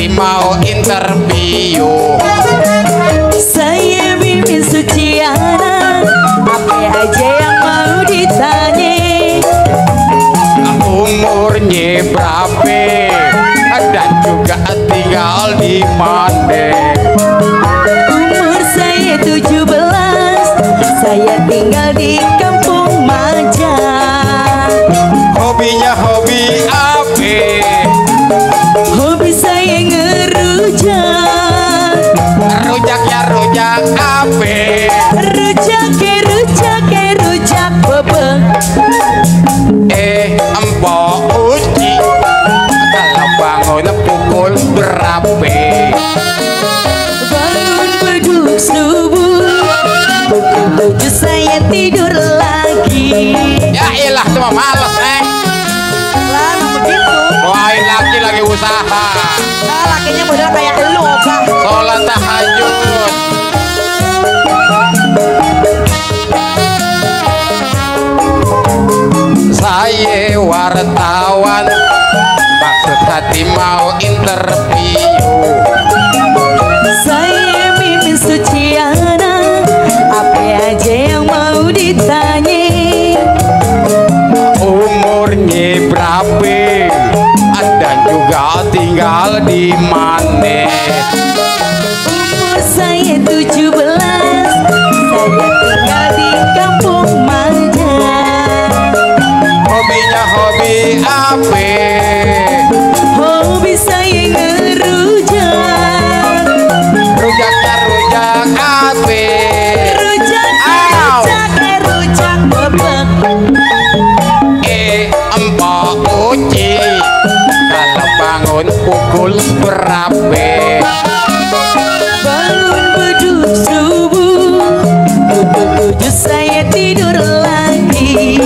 hati mau interview. Saya Mimin Suciana, apa aja yang mau ditanya. Umurnya berapa dan juga tinggal di mana. Umur saya 17, saya tinggal di Kampung Maja. Hobinya hobi apa? Hobi saya ngerujak. Rujaknya rujak apa? Rujak bebek. Empok uci kalau bangun pukul berapa? Bangun beduk subuh, pukul 7 saya tidur lagi. Ya ilah cuma males Lah emang begitu. Doain lagi usaha. Nah, lakinya model kayak elu apa? Sholat tahajud. Saya wartawan, maksud hati mau interview. Saya Mimin Suciana, apa aja yang mau ditanya. Umurnya berapa dan juga tinggal di mana. Umur saya 17, saya tinggal di Kampung Maja. Hobinya hobi apa? Hobi saya ngerujak. Rujaknya rujak apa? Rujak bebek. Empok uci kalau bangun pukul berapa? Bangun beduk subuh, pukul 7 saya tidur lagi.